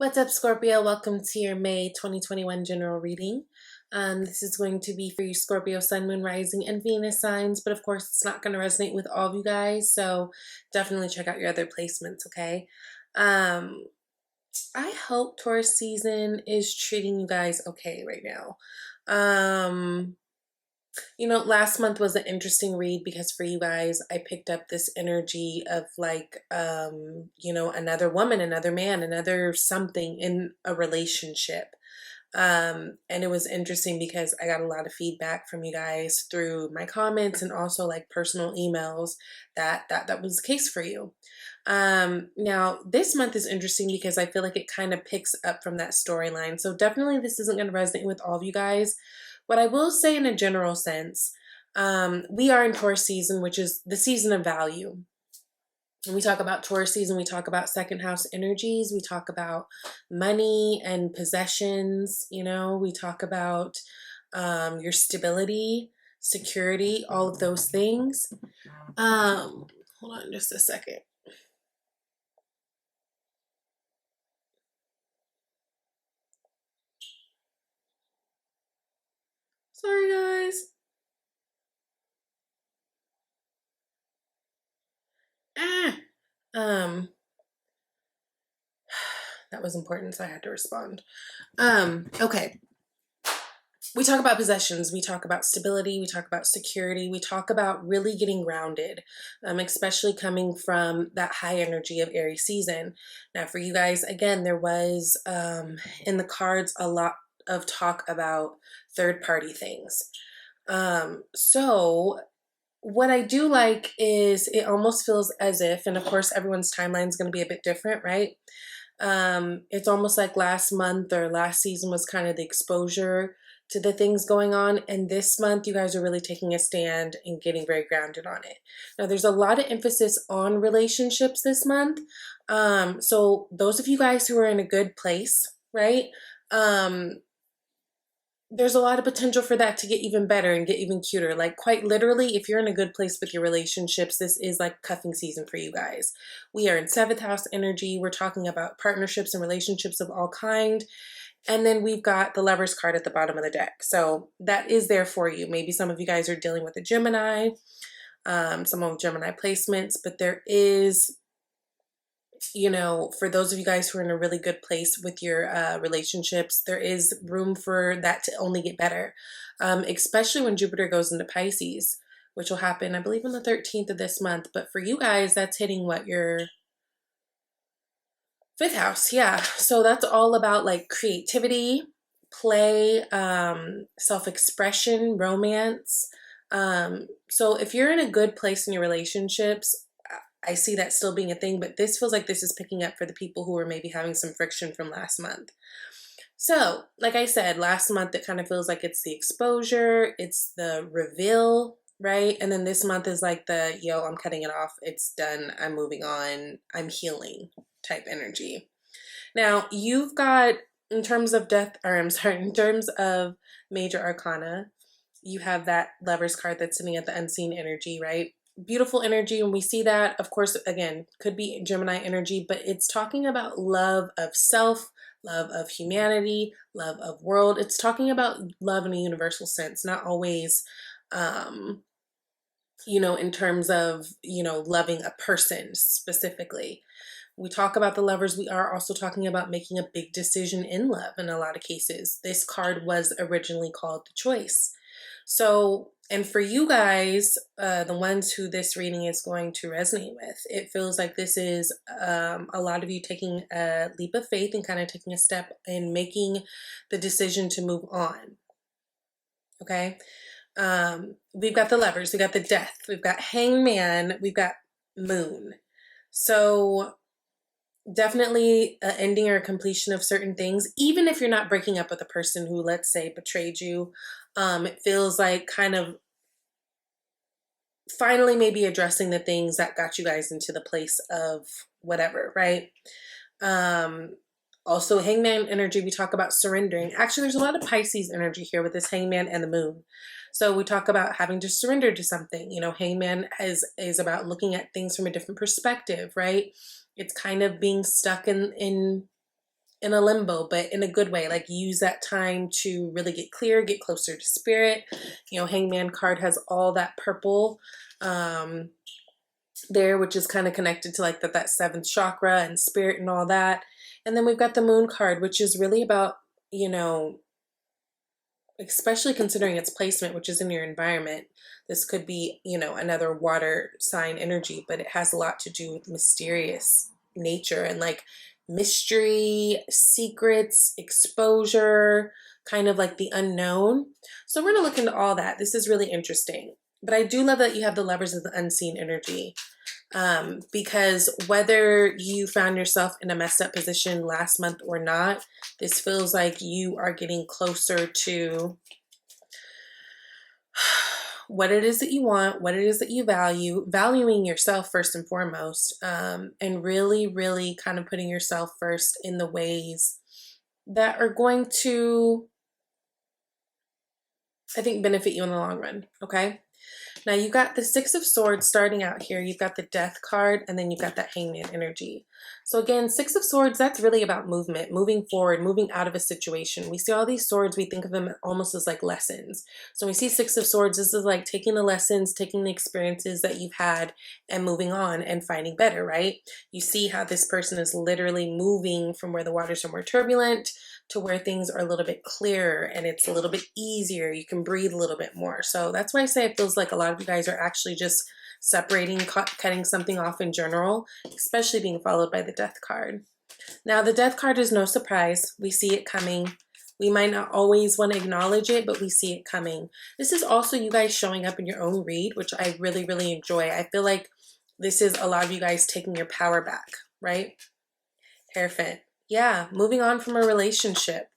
What's up, Scorpio? Welcome to your May 2021 general reading. This is going to be for you Scorpio, Sun, Moon, Rising, and Venus signs, but of course it's not going to resonate with all of you guys, so definitely check out your other placements, okay? I hope Taurus season is treating you guys okay right now. Last month was an interesting read because for you guys, I picked up this energy of another woman, another man, another something in a relationship. And it was interesting because I got a lot of feedback from you guys through my comments and also like personal emails that was the case for you. Now this month is interesting because I feel like it kind of picks up from that storyline. So definitely this isn't going to resonate with all of you guys. What I will say in a general sense, we are in Taurus season, which is the season of value. When we talk about Taurus season, we talk about second house energies. We talk about money and possessions. We talk about your stability, security, all of those things. Hold on just a second. Sorry, guys. That was important, so I had to respond. Okay. We talk about possessions, we talk about stability, we talk about security, we talk about really getting grounded, especially coming from that high energy of Aries season. Now, for you guys, again, there was in the cards a lot of talk about third party things. So what I do like is it almost feels as if, and of course, everyone's timeline is going to be a bit different, right? It's almost like last month or last season was kind of the exposure to the things going on. And this month, you guys are really taking a stand and getting very grounded on it. Now, there's a lot of emphasis on relationships this month. So those of you guys who are in a good place, right? There's a lot of potential for that to get even better and get even cuter. Like quite literally, if you're in a good place with your relationships, this is like cuffing season for you guys. We are in 7th house energy. We're talking about partnerships and relationships of all kind. And then we've got the Lovers card at the bottom of the deck. So that is there for you. Maybe some of you guys are dealing with a Gemini, some of Gemini placements, but there is, for those of you guys who are in a really good place with your relationships, there is room for that to only get better, especially when Jupiter goes into Pisces, which will happen, I believe, on the 13th of this month. But for you guys, that's hitting what, your 5th house. Yeah. So that's all about like creativity, play, self-expression, romance. So if you're in a good place in your relationships, I see that still being a thing, but this feels like this is picking up for the people who are maybe having some friction from last month. So, like I said, last month it kind of feels like it's the exposure, it's the reveal, right? And then this month is like the, yo, I'm cutting it off, it's done, I'm moving on, I'm healing type energy. Now, you've got, in terms of in terms of major arcana, you have that Lovers card that's sitting at the unseen energy, right? Beautiful energy. When we see that, of course, again, could be Gemini energy, but it's talking about love of self, love of humanity, love of world. It's talking about love in a universal sense, not always, in terms of, loving a person specifically. We talk about the Lovers. We are also talking about making a big decision in love in a lot of cases. This card was originally called the Choice. So, and for you guys, the ones who this reading is going to resonate with, it feels like this is a lot of you taking a leap of faith and kind of taking a step and making the decision to move on. Okay. We've got the Lovers, we've got the Death, we've got Hangman, we've got Moon. So definitely an ending or a completion of certain things, even if you're not breaking up with a person who, let's say, betrayed you. It feels like kind of finally maybe addressing the things that got you guys into the place of whatever, right? Also, Hangman energy, we talk about surrendering. Actually, there's a lot of Pisces energy here with this Hangman and the Moon. So we talk about having to surrender to something. Hangman is about looking at things from a different perspective, right? It's kind of being stuck in in a limbo, but in a good way. Like use that time to really get clear, get closer to spirit. You know, Hangman card has all that purple there, which is kind of connected to like that seventh chakra and spirit and all that. And then we've got the moon card, which is really about, you know, especially considering its placement, which is in your environment. This could be, you know, another water sign energy, but it has a lot to do with mysterious nature and like mystery, secrets, exposure, kind of like the unknown. So we're going to look into all that. This is really interesting. But I do love that you have the Lovers of the Unseen energy. Because whether you found yourself in a messed up position last month or not, this feels like you are getting closer to what it is that you want, what it is that you value, valuing yourself first and foremost, and really, really kind of putting yourself first in the ways that are going to, I think, benefit you in the long run, okay? Now you've got the Six of Swords starting out here. You've got the Death card, and then you've got that Hangman energy. So again, Six of Swords, that's really about movement, moving forward, moving out of a situation. We see all these swords, we think of them almost as like lessons. So when we see Six of Swords, this is like taking the lessons, taking the experiences that you've had and moving on and finding better, right? You see how this person is literally moving from where the waters are more turbulent to where things are a little bit clearer and it's a little bit easier. You can breathe a little bit more. So that's why I say it feels like a lot of you guys are actually just separating, cutting something off in general, especially being followed by the Death card. Now the Death card is no surprise. We see it coming. We might not always want to acknowledge it, but we see it coming. This is also you guys showing up in your own read, which I really, really enjoy. I feel like this is a lot of you guys taking your power back, right? Hierophant. Yeah, moving on from a relationship.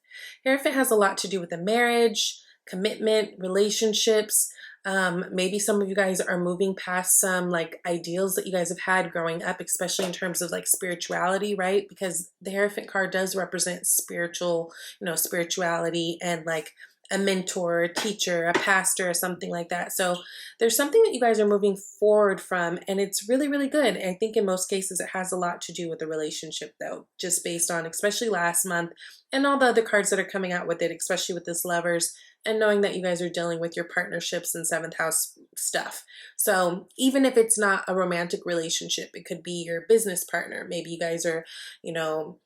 Hierophant has a lot to do with a marriage, commitment, relationships. Maybe some of you guys are moving past some like ideals that you guys have had growing up, especially in terms of like spirituality, right? Because the Hierophant card does represent spiritual, you know, spirituality and like a mentor, a teacher, a pastor, or something like that. So there's something that you guys are moving forward from, and it's really, really good. And I think in most cases it has a lot to do with the relationship, though, just based on especially last month and all the other cards that are coming out with it, especially with this Lovers, and knowing that you guys are dealing with your partnerships and seventh house stuff. So even if it's not a romantic relationship, it could be your business partner. Maybe you guys are, you know,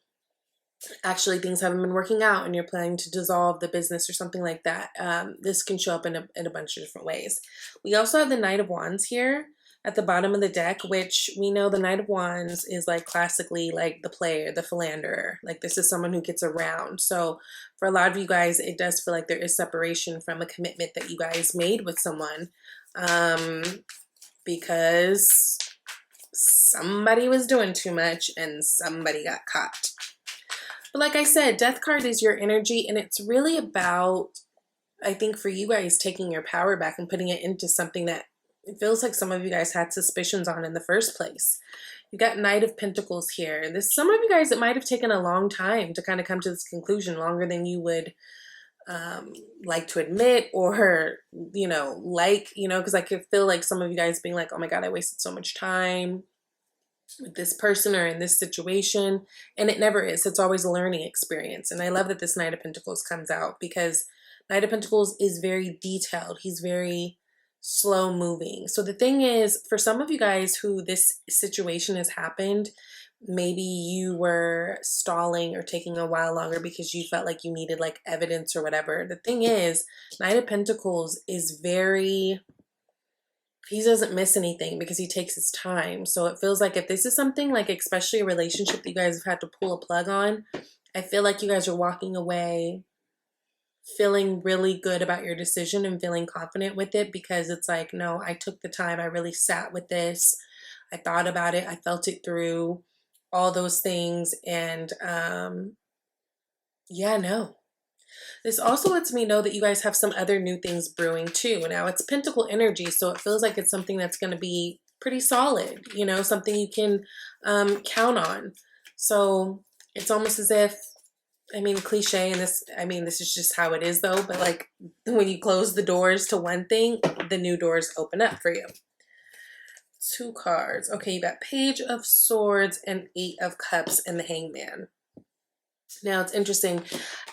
actually things haven't been working out and you're planning to dissolve the business or something like that. This can show up in a bunch of different ways. We also have the Knight of Wands here at the bottom of the deck, which we know the Knight of Wands is like classically like the player, the philanderer. Like this is someone who gets around. So for a lot of you guys, it does feel like there is separation from a commitment that you guys made with someone, because somebody was doing too much and somebody got caught. But like I said, Death card is your energy, and it's really about, I think for you guys, taking your power back and putting it into something that it feels like some of you guys had suspicions on in the first place. You got Knight of Pentacles here. This, some of you guys, it might have taken a long time to kind of come to this conclusion, longer than you would like to admit, or, you know, because I could feel like some of you guys being like, oh my God, I wasted so much time with this person or in this situation, and it never is. It's always a learning experience. And I love that this Knight of Pentacles comes out, because Knight of Pentacles is very detailed. He's very slow moving. So the thing is, for some of you guys who this situation has happened, maybe you were stalling or taking a while longer because you felt like you needed like evidence or whatever. The thing is, Knight of Pentacles is very, he doesn't miss anything because he takes his time. So it feels like if this is something like, especially a relationship that you guys have had to pull a plug on, I feel like you guys are walking away feeling really good about your decision and feeling confident with it, because it's like, no, I took the time. I really sat with this. I thought about it. I felt it through, all those things. And yeah, no. This also lets me know that you guys have some other new things brewing too. Now it's Pentacle energy, so it feels like it's something that's going to be pretty solid, you know, something you can count on. So it's almost as if, I mean, cliche, and this, I mean, this is just how it is though, but like when you close the doors to one thing, the new doors open up for you. Two cards. Okay, you got Page of Swords and Eight of Cups and the Hangman. Now it's interesting,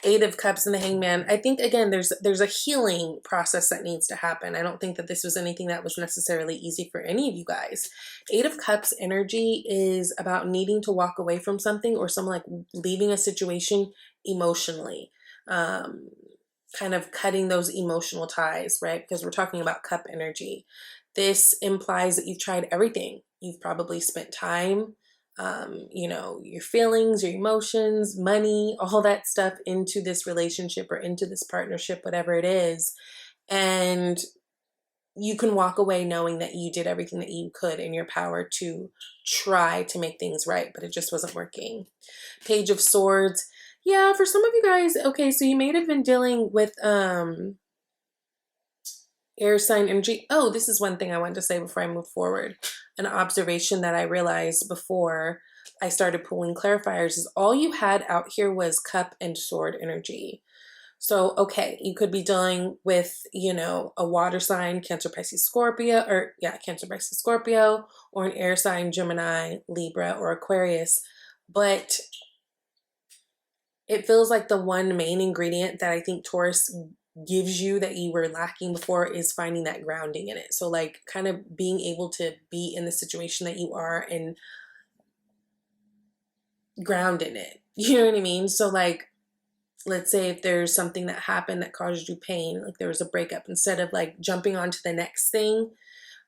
Eight of Cups and the Hangman. I think again, there's a healing process that needs to happen. I don't think that this was anything that was necessarily easy for any of you guys. Eight of Cups energy is about needing to walk away from something or someone, like leaving a situation emotionally. Kind of cutting those emotional ties, right? Because we're talking about cup energy. This implies that you've tried everything. You've probably spent time, you know, your feelings, your emotions, money, all that stuff into this relationship or into this partnership, whatever it is. And you can walk away knowing that you did everything that you could in your power to try to make things right, but it just wasn't working. Page of Swords. Yeah, for some of you guys, okay, so you may have been dealing with air sign energy. Oh, this is one thing I wanted to say before I move forward. An observation that I realized before I started pulling clarifiers is all you had out here was cup and sword energy. So, okay, you could be dealing with, you know, a water sign, Cancer, Pisces, Scorpio, or yeah, Cancer, Pisces, Scorpio, or an air sign, Gemini, Libra, or Aquarius. But it feels like the one main ingredient that I think Taurus gives you that you were lacking before is finding that grounding in it. So like kind of being able to be in the situation that you are and ground in it. You know what I mean? So like, let's say if there's something that happened that caused you pain, like there was a breakup, instead of like jumping onto the next thing,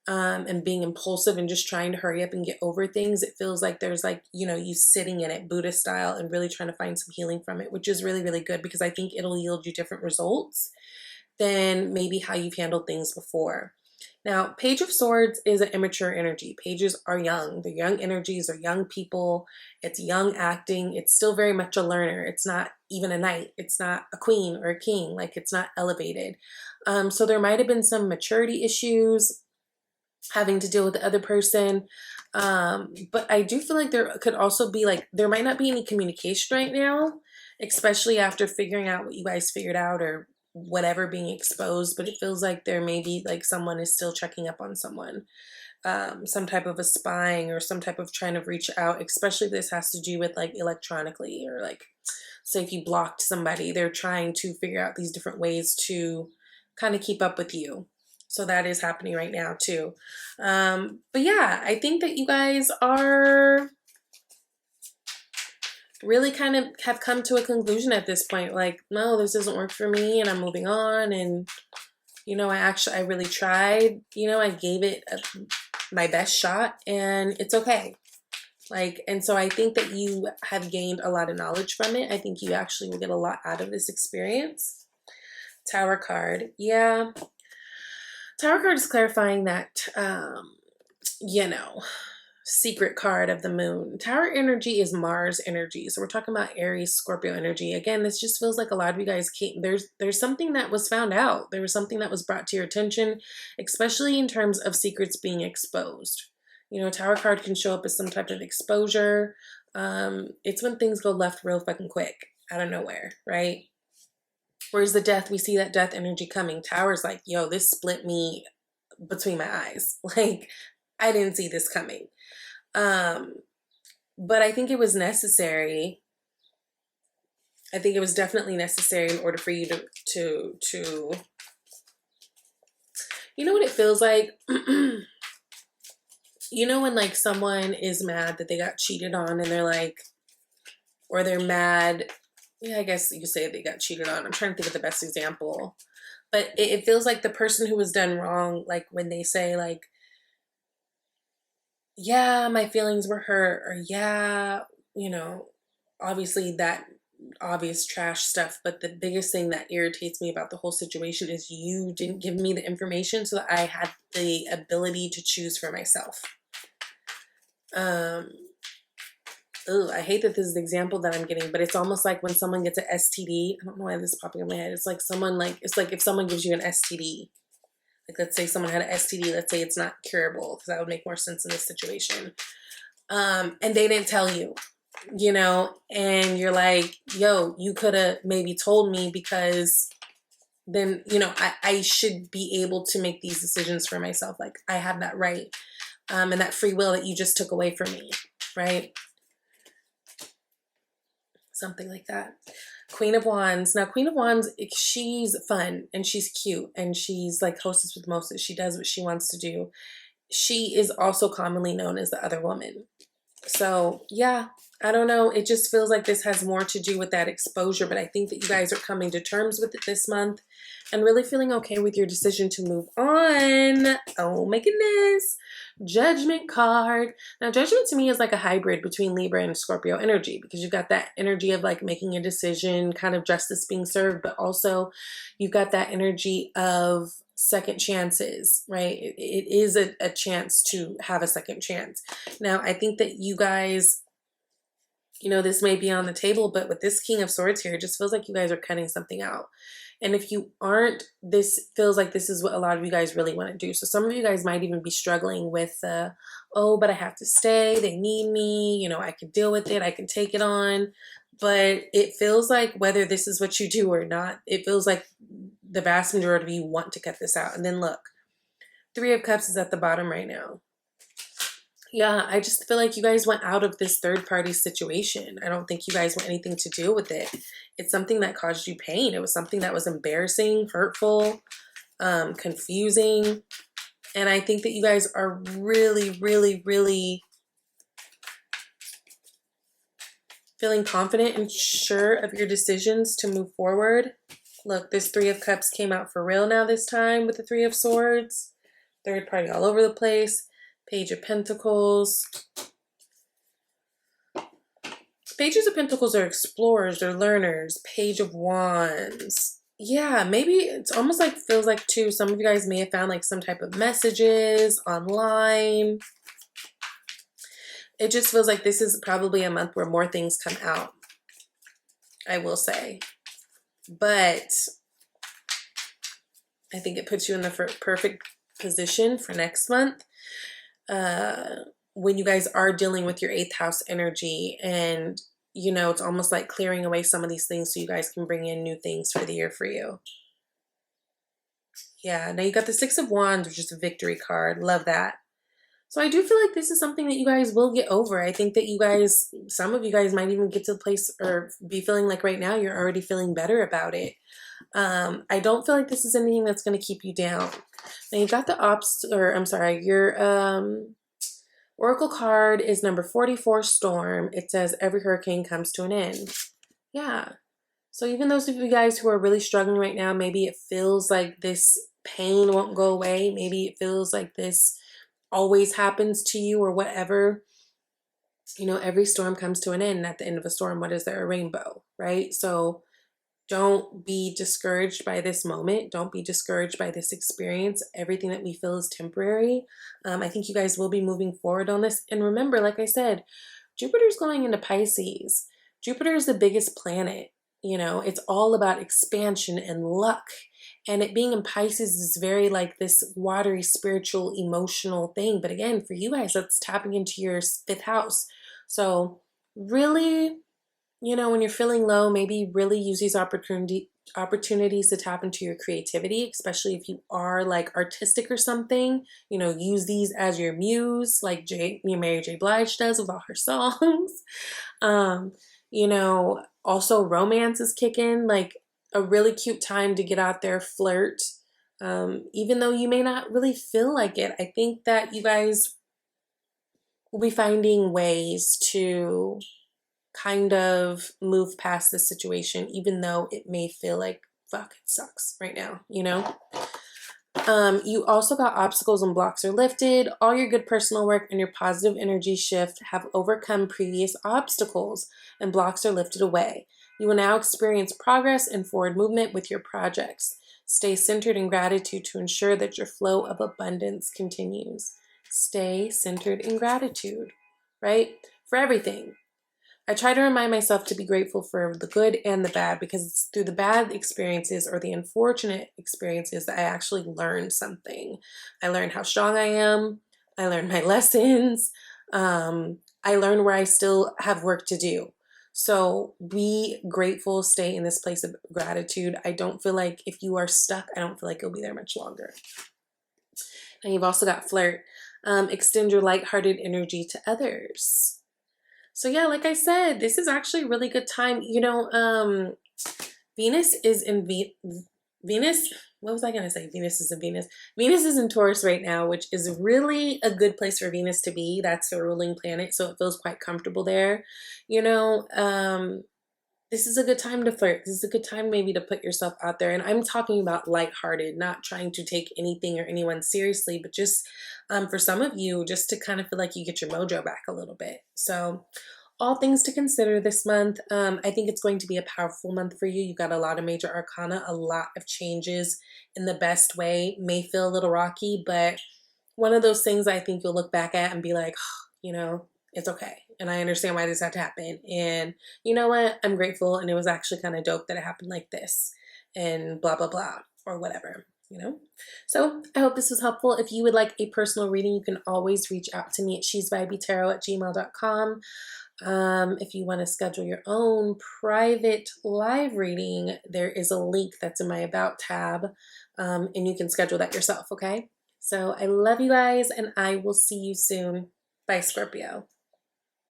and being impulsive and just trying to hurry up and get over things, it feels like there's like, you know, you sitting in it Buddhist style and really trying to find some healing from it, which is really, really good because I think it'll yield you different results than maybe how you've handled things before. Now, Page of Swords is an immature energy. Pages are young. The young energies are young people. It's young acting. It's still very much a learner. It's not even a knight. It's not a queen or a king. Like it's not elevated. So there might have been some maturity issues having to deal with the other person. But I do feel like there could also be like, there might not be any communication right now, especially after figuring out what you guys figured out or whatever being exposed, but it feels like there may be like someone is still checking up on someone, some type of a spying or some type of trying to reach out, especially if this has to do with like electronically or like, say if you blocked somebody, they're trying to figure out these different ways to kind of keep up with you. So that is happening right now too. But yeah, I think that you guys are really kind of have come to a conclusion at this point. Like, no, this doesn't work for me and I'm moving on. And, you know, I really tried, you know, I gave it my best shot and it's okay. Like, and so I think that you have gained a lot of knowledge from it. I think you actually will get a lot out of this experience. Tower card. Yeah. Tower card is clarifying that, you know, secret card of the moon. Tower energy is Mars energy. So we're talking about Aries, Scorpio energy. Again, this just feels like a lot of you guys came, there's something that was found out. There was something that was brought to your attention, especially in terms of secrets being exposed. You know, Tower card can show up as some type of exposure. It's when things go left real fucking quick out of nowhere, right? Whereas the death, we see that death energy coming. Tower's like, yo, this split me between my eyes. Like, I didn't see this coming. But I think it was necessary. I think it was definitely necessary in order for you to you know what it feels like? You know when like someone is mad that they got cheated on and they're like, or they're mad, yeah, I guess you could say they got cheated on. I'm trying to think of the best example. But it feels like the person who was done wrong, like when they say like, yeah, my feelings were hurt, or yeah, you know, obviously that obvious trash stuff. But the biggest thing that irritates me about the whole situation is you didn't give me the information so that I had the ability to choose for myself. I hate that this is the example that I'm getting, but it's almost like when someone gets an STD. I don't know why this is popping in my head. It's like someone like, it's like if someone gives you an STD, like let's say someone had an STD, let's say it's not curable, because that would make more sense in this situation. And they didn't tell you, you know, and you're like, yo, you could have maybe told me because then, you know, I should be able to make these decisions for myself. Like I have that right. And that free will that you just took away from me, right? something like that. Queen of Wands. Now, Queen of Wands, she's fun and she's cute and she's like hostess with Moses. She does what she wants to do. She is also commonly known as the other woman. So yeah, I don't know. It just feels like this has more to do with that exposure, but I think that you guys are coming to terms with it this month and really feeling okay with your decision to move on. Oh my goodness. Judgment card. Now, Judgment to me is like a hybrid between Libra and Scorpio energy, because you've got that energy of like making a decision, kind of justice being served, but also you've got that energy of second chances, right? It is a chance to have a second chance. Now, I think that you guys, you know, this may be on the table, but with this King of Swords here, it just feels like you guys are cutting something out. And if you aren't, this feels like this is what a lot of you guys really want to do. So some of you guys might even be struggling with, oh, but I have to stay. They need me. You know, I can deal with it. I can take it on. But it feels like whether this is what you do or not, it feels like the vast majority of you want to cut this out. And then look, Three of Cups is at the bottom right now. Yeah, I just feel like you guys went out of this third party situation. I don't think you guys want anything to do with it. It's something that caused you pain. It was something that was embarrassing, hurtful, confusing. And I think that you guys are really, really, really feeling confident and sure of your decisions to move forward. Look, this Three of Cups came out for real now this time with the Three of Swords. Third party all over the place. Page of Pentacles. Pages of Pentacles are explorers, they're learners. Page of Wands. Yeah, maybe it's almost like, feels like too, some of you guys may have found like some type of messages online. It just feels like this is probably a month where more things come out, I will say. But I think it puts you in the perfect position for next month. When you guys are dealing with your 8th house energy, and you know, it's almost like clearing away some of these things so you guys can bring in new things for the year for you. Yeah, now you got the Six of Wands, which is a victory card. Love that. So I do feel like this is something that you guys will get over. I think that you guys, some of you guys might even get to the place or be feeling like right now you're already feeling better about it. I don't feel like this is anything that's going to keep you down. Now you've got the your Oracle card is number 44, Storm. It says every hurricane comes to an end. Yeah. So even those of you guys who are really struggling right now, maybe it feels like this pain won't go away. Maybe it feels like this always happens to you or whatever. You know, every storm comes to an end. And at the end of a storm, what is there? A rainbow, right? So don't be discouraged by this moment. Don't be discouraged by this experience. Everything that we feel is temporary. I think you guys will be moving forward on this. And remember, like I said, Jupiter's going into Pisces. Jupiter is the biggest planet. You know, it's all about expansion and luck. And it being in Pisces is very like this watery, spiritual, emotional thing. But again, for you guys, that's tapping into your 5th house. So really, you know, when you're feeling low, maybe really use these opportunities to tap into your creativity, especially if you are like artistic or something. You know, use these as your muse, like Mary J. Blige does with all her songs. You know, also romance is kicking, like a really cute time to get out there, flirt. Even though you may not really feel like it, I think that you guys will be finding ways to kind of move past the situation, even though it may feel like, fuck, it sucks right now, you know? You also got obstacles and blocks are lifted. All your good personal work and your positive energy shift have overcome previous obstacles and blocks are lifted away. You will now experience progress and forward movement with your projects. Stay centered in gratitude to ensure that your flow of abundance continues. Stay centered in gratitude, right? For everything. I try to remind myself to be grateful for the good and the bad, because it's through the bad experiences or the unfortunate experiences that I actually learned something. I learned how strong I am. I learned my lessons. I learned where I still have work to do. So be grateful, stay in this place of gratitude. I don't feel like if you are stuck, I don't feel like you'll be there much longer. And you've also got flirt. Extend your lighthearted energy to others. So yeah, like I said, this is actually a really good time. You know, Venus is in Venus. What was I going to say? Venus is in Venus. Venus is in Taurus right now, which is really a good place for Venus to be. That's the ruling planet, so it feels quite comfortable there. You know, this is a good time to flirt. This is a good time maybe to put yourself out there. And I'm talking about lighthearted, not trying to take anything or anyone seriously, but just for some of you, just to kind of feel like you get your mojo back a little bit. So all things to consider this month. I think it's going to be a powerful month for you. You got a lot of major arcana, a lot of changes in the best way. May feel a little rocky, but one of those things I think you'll look back at and be like, oh, you know, it's okay. And I understand why this had to happen. And you know what? I'm grateful. And it was actually kind of dope that it happened like this and blah, blah, blah, or whatever, you know? So I hope this was helpful. If you would like a personal reading, you can always reach out to me at shesvibeytarot@gmail.com. If you want to schedule your own private live reading, there is a link that's in my About tab, and you can schedule that yourself, okay? So I love you guys, and I will see you soon. Bye, Scorpio.